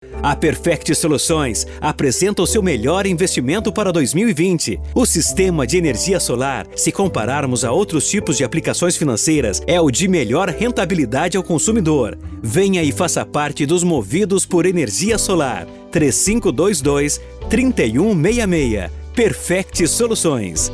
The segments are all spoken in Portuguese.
A Perfect Soluções apresenta o seu melhor investimento para 2020. O sistema de energia solar, se compararmos a outros tipos de aplicações financeiras, é o de melhor rentabilidade ao consumidor. Venha e faça parte dos movidos por energia solar. 3522-3166. Perfect Soluções.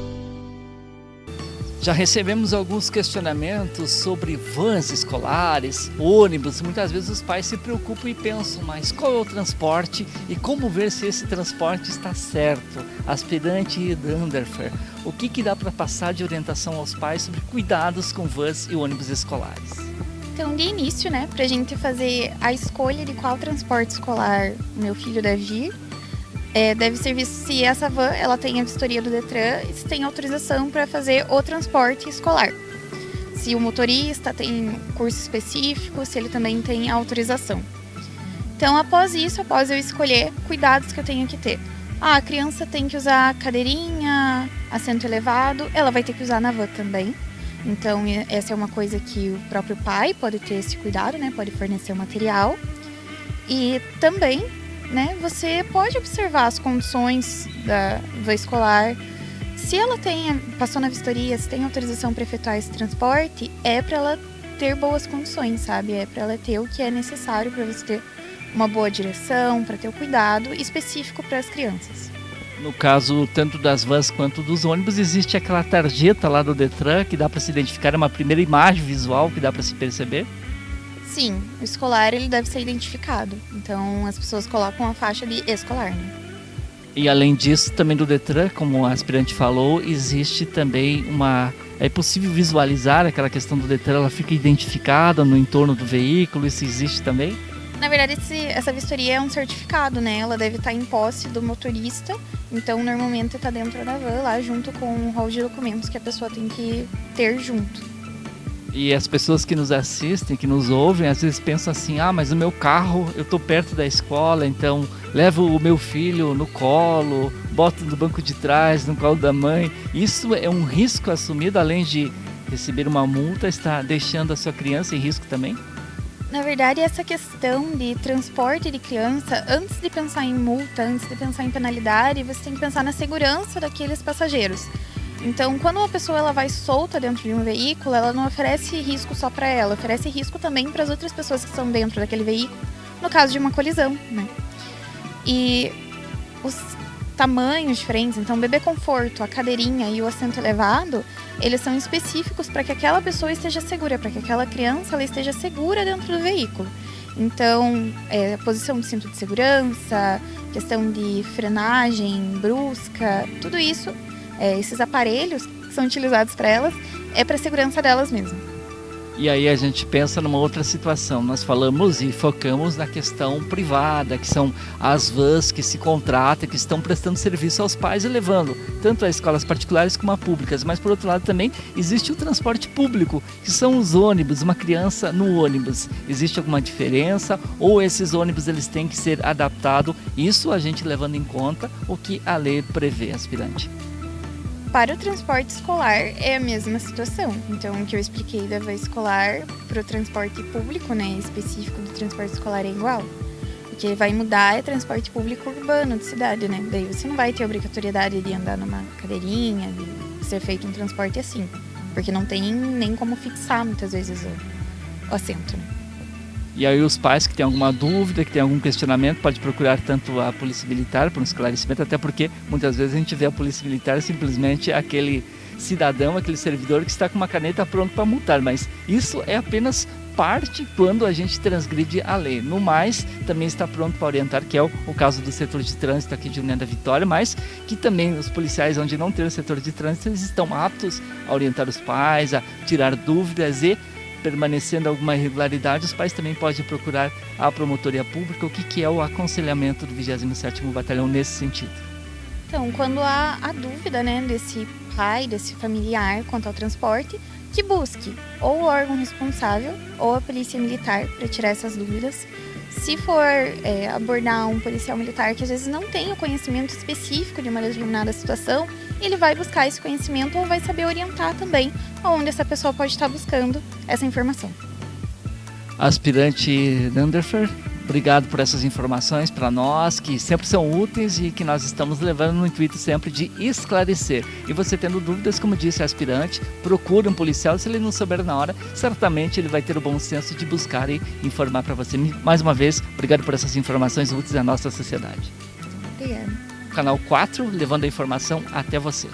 Já recebemos alguns questionamentos sobre vans escolares, ônibus. Muitas vezes os pais se preocupam e pensam, mas qual é o transporte e como ver se esse transporte está certo? Aspirante Danderfer, o que dá para passar de orientação aos pais sobre cuidados com vans e ônibus escolares? Então, de início, para a gente fazer a escolha de qual transporte escolar o meu filho deve ir, deve ser visto se essa van ela tem a vistoria do Detran e se tem autorização para fazer o transporte escolar. Se o motorista tem curso específico, se ele também tem autorização. Então, após eu escolher cuidados que eu tenho que ter. A criança tem que usar cadeirinha, assento elevado, ela vai ter que usar na van também. Então, essa é uma coisa que o próprio pai pode ter esse cuidado, pode fornecer o material. E também você pode observar as condições da van escolar. Se ela passou na vistoria, se tem autorização para efetuar esse transporte, é para ela ter boas condições, sabe? É para ela ter o que é necessário para você ter uma boa direção, para ter o cuidado específico para as crianças. No caso, tanto das vans quanto dos ônibus, existe aquela tarjeta lá do Detran que dá para se identificar, é uma primeira imagem visual que dá para se perceber? Sim, o escolar ele deve ser identificado. Então as pessoas colocam a faixa de escolar. E além disso, também do Detran, como a aspirante falou, existe também é possível visualizar aquela questão do Detran, ela fica identificada no entorno do veículo, isso existe também? Na verdade, essa vistoria é um certificado, Ela deve estar em posse do motorista. Então, normalmente está dentro da van, lá junto com o rol de documentos que a pessoa tem que ter junto. E as pessoas que nos assistem, que nos ouvem, às vezes pensam assim, mas o meu carro, eu estou perto da escola, então levo o meu filho no colo, boto no banco de trás, no colo da mãe. Isso é um risco assumido, além de receber uma multa, está deixando a sua criança em risco também? Na verdade, essa questão de transporte de criança, antes de pensar em multa, antes de pensar em penalidade, você tem que pensar na segurança daqueles passageiros. Então, quando uma pessoa ela vai solta dentro de um veículo, ela não oferece risco só para ela, oferece risco também para as outras pessoas que estão dentro daquele veículo, no caso de uma colisão, E os tamanhos diferentes, então o bebê conforto, a cadeirinha e o assento elevado, eles são específicos para que aquela pessoa esteja segura, para que aquela criança ela esteja segura dentro do veículo. Então, a posição do cinto de segurança, questão de frenagem brusca, tudo isso, esses aparelhos que são utilizados para elas, é para a segurança delas mesmo. E aí a gente pensa numa outra situação, nós falamos e focamos na questão privada, que são as vans que se contratam, que estão prestando serviço aos pais e levando tanto a escolas particulares como a públicas, mas por outro lado também existe o transporte público, que são os ônibus, uma criança no ônibus. Existe alguma diferença ou esses ônibus eles têm que ser adaptados? Isso a gente levando em conta o que a lei prevê, aspirante. Para o transporte escolar é a mesma situação. Então, o que eu expliquei da van escolar para o transporte público, específico do transporte escolar é igual. O que vai mudar é transporte público urbano de cidade, Daí você não vai ter obrigatoriedade de andar numa cadeirinha, de ser feito um transporte assim. Porque não tem nem como fixar, muitas vezes, o assento, E aí os pais que têm alguma dúvida, que têm algum questionamento, pode procurar tanto a Polícia Militar para um esclarecimento, até porque muitas vezes a gente vê a Polícia Militar simplesmente aquele cidadão, aquele servidor que está com uma caneta pronto para multar, mas isso é apenas parte quando a gente transgride a lei. No mais, também está pronto para orientar, que é o caso do setor de trânsito aqui de União da Vitória, mas que também os policiais onde não tem o setor de trânsito, eles estão aptos a orientar os pais, a tirar dúvidas e permanecendo alguma irregularidade, os pais também podem procurar a promotoria pública. O que é o aconselhamento do 27º Batalhão nesse sentido? Então, quando há a dúvida, desse pai, desse familiar quanto ao transporte, que busque ou o órgão responsável ou a polícia militar para tirar essas dúvidas. Se for abordar um policial militar que às vezes não tem o conhecimento específico de uma determinada situação, ele vai buscar esse conhecimento ou vai saber orientar também onde essa pessoa pode estar buscando essa informação. Aspirante Danderfer, Obrigado por essas informações para nós, que sempre são úteis e que nós estamos levando no intuito sempre de esclarecer. E você tendo dúvidas, como disse a aspirante, procure um policial. Se ele não souber na hora, certamente ele vai ter o bom senso de buscar e informar para você. Mais uma vez, obrigado por essas informações úteis à nossa sociedade. Obrigada. Canal 4, levando a informação até você.